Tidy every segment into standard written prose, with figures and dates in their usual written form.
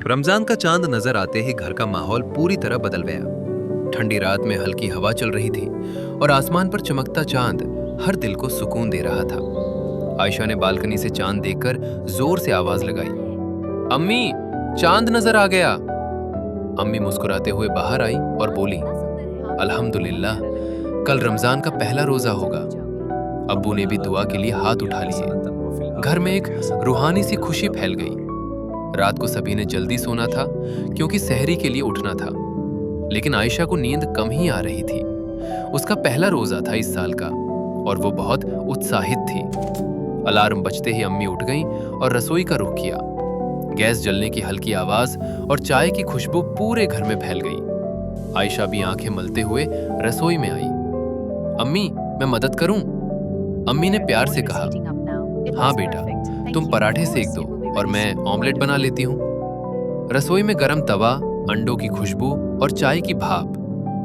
रमजान का चांद नजर आते ही घर का माहौल पूरी तरह बदल गया। ठंडी रात में हल्की हवा चल रही थी और आसमान पर चमकता चांद हर दिल को सुकून दे रहा था। आयशा ने बालकनी से चांद देखकर जोर से आवाज लगाई, अम्मी, चांद नजर आ गया। अम्मी मुस्कुराते हुए बाहर आई और बोली, अल्हम्दुलिल्लाह, कल रमजान का पहला रोजा होगा। अब्बू ने भी दुआ के लिए हाथ उठा लिए। घर में एक रूहानी सी खुशी फैल गई। रात को सभी ने जल्दी सोना था क्योंकि सहरी के लिए उठना था, लेकिन आयशा को नींद कम ही आ रही थी। उसका पहला रोजा था इस साल का और वो बहुत उत्साहित थी। अलार्म बजते ही अम्मी उठ गईं और रसोई का रुख किया। गैस जलने की हल्की आवाज और चाय की खुशबू पूरे घर में फैल गई। आयशा भी आंखें मलते हुए रसोई में आई। अम्मी, मैं मदद करूं? अम्मी ने प्यार से कहा, हाँ बेटा, तुम पराठे सेक दो और मैं ऑमलेट बना लेती हूँ। रसोई में गरम तवा, अंडों की खुशबू और चाय की भाप,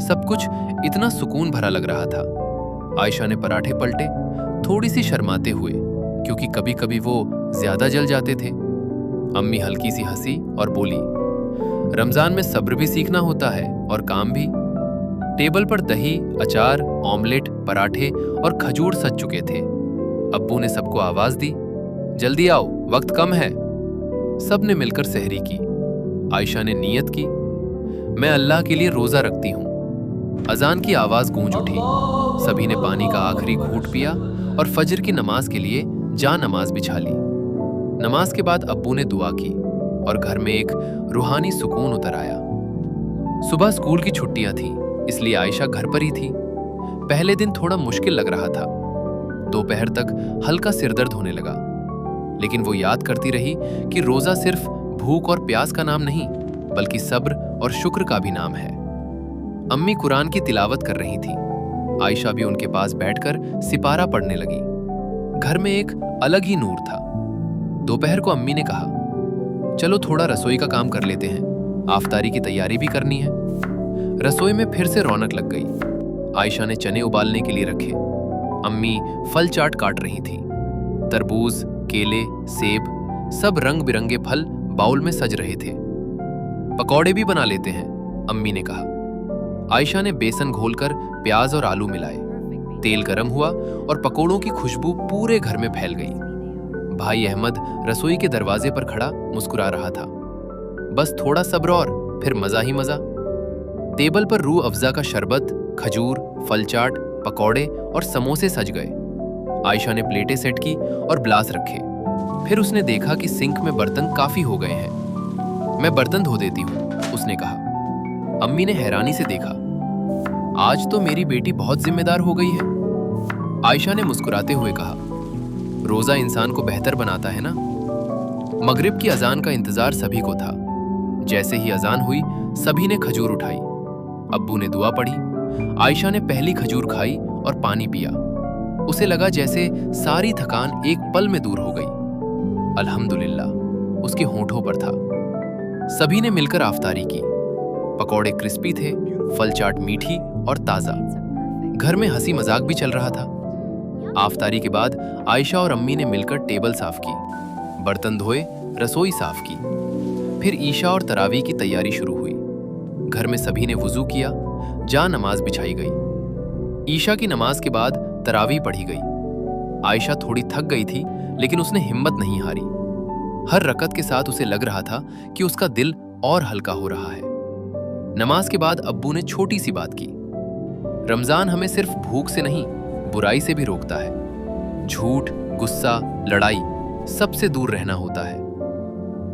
सब कुछ इतना सुकून भरा लग रहा था। आयशा ने पराठे पलटे, थोड़ी सी शर्माते हुए, क्योंकि कभी कभी वो ज्यादा जल जाते थे। अम्मी हल्की सी हंसी और बोली, रमजान में सब्र भी सीखना होता है और काम भी। टेबल पर दही, अचार, ऑमलेट, पराठे और खजूर सज चुके थे। अब्बू ने सबको आवाज दी, जल्दी आओ, वक्त कम है। सबने मिलकर सहरी की। आयशा ने नियत की, मैं अल्लाह के लिए रोजा रखती हूँ। अजान की आवाज गूंज उठी। सभी ने पानी का आखिरी घूंट पिया और फजर की नमाज के लिए जा नमाज बिछा ली। नमाज के बाद अब्बू ने दुआ की और घर में एक रूहानी सुकून उतर आया। सुबह स्कूल की छुट्टियां थीं, इसलिए आयशा घर पर ही थी। पहले दिन थोड़ा मुश्किल लग रहा था। दोपहर तक हल्का सिरदर्द होने लगा, लेकिन वो याद करती रही कि रोजा सिर्फ भूख और प्यास का नाम नहीं, बल्कि सब्र और शुक्र का भी नाम है। अम्मी कुरान की तिलावत कर रही थी। आयशा भी उनके पास बैठकर सिपारा पढ़ने लगी। घर में एक अलग ही नूर था। दोपहर को अम्मी ने कहा, चलो थोड़ा रसोई का काम कर लेते हैं, आफ्तारी की तैयारी भी करनी है। रसोई में फिर से रौनक लग गई। आयशा ने चने उबालने के लिए रखे। अम्मी फल चाट काट रही थी। तरबूज, केले, सेब, सब रंग बिरंगे फल बाउल में सज रहे थे। पकौड़े भी बना लेते हैं, अम्मी ने कहा। आयशा ने बेसन घोलकर प्याज और आलू मिलाए। तेल गरम हुआ और पकौड़ों की खुशबू पूरे घर में फैल गई। भाई अहमद रसोई के दरवाजे पर खड़ा मुस्कुरा रहा था। बस थोड़ा सब्र और फिर मजा ही मजा। टेबल पर रूह अफ़ज़ा का शरबत, खजूर, फल चाट, पकौड़े और समोसे सज गए। आयशा ने प्लेटें सेट की और ग्लास रखे। फिर उसने देखा कि सिंक में बर्तन काफी हो गए हैं। मैं बर्तन धो देती हूँ, उसने कहा। अम्मी ने हैरानी से देखा, आज तो मेरी बेटी बहुत जिम्मेदार हो गई है। आयशा ने मुस्कुराते हुए कहा, रोजा इंसान को बेहतर बनाता है ना। मगरिब की अजान का इंतजार सभी को था। जैसे ही अजान हुई, सभी ने खजूर उठाई। अब्बू ने दुआ पढ़ी। आयशा ने पहली खजूर खाई और पानी पिया। उसे लगा जैसे सारी थकान एक पल में दूर हो गई। अल्हम्दुलिल्लाह, उसके होंठों पर था। सभी ने मिलकर आफ्तारी की। पकौड़े क्रिस्पी थे, फल चाट मीठी और ताजा। घर में हंसी मजाक भी चल रहा था। आफ्तारी के बाद आयशा और अम्मी ने मिलकर टेबल साफ की, बर्तन धोए, रसोई साफ की। फिर ईशा और तरावी की तैयारी शुरू हुई। घर में सभी ने वुजू किया, जा नमाज बिछाई गई। ईशा की नमाज के बाद तरावी पढ़ी गई। आयशा थोड़ी थक गई थी, लेकिन उसने हिम्मत नहीं हारी। हर रकत के साथ उसे लग रहा था कि उसका दिल और हल्का हो रहा है। नमाज के बाद अब्बू ने छोटी सी बात की, रमजान हमें सिर्फ भूख से नहीं, बुराई से भी रोकता है। झूठ, गुस्सा, लड़ाई, सबसे दूर रहना होता है।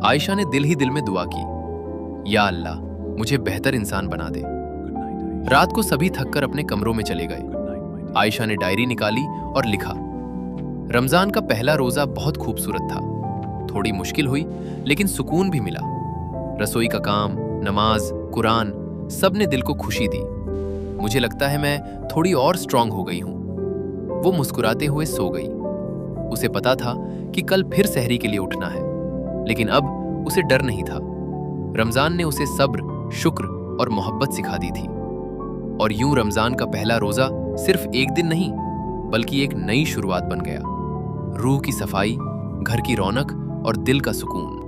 आयशा ने दिल ही दिल में दुआ की, या अल्लाह, मुझे बेहतर इंसान बना दे। रात को सभी थककर अपने कमरों में चले गए। आयशा ने डायरी निकाली और लिखा, रमजान का पहला रोजा बहुत खूबसूरत था। थोड़ी मुश्किल हुई, लेकिन सुकून भी मिला। रसोई का काम, नमाज, कुरान, सब ने दिल को खुशी दी। मुझे लगता है मैं थोड़ी और स्ट्रांग हो गई हूं। वो मुस्कुराते हुए सो गई। उसे पता था कि कल फिर सहरी के लिए उठना है, लेकिन अब उसे डर नहीं था। रमजान ने उसे सब्र, शुक्र और मोहब्बत सिखा दी थी। और यूं रमजान का पहला रोजा सिर्फ एक दिन नहीं, बल्कि एक नई शुरुआत बन गया। रूह की सफाई, घर की रौनक और दिल का सुकून।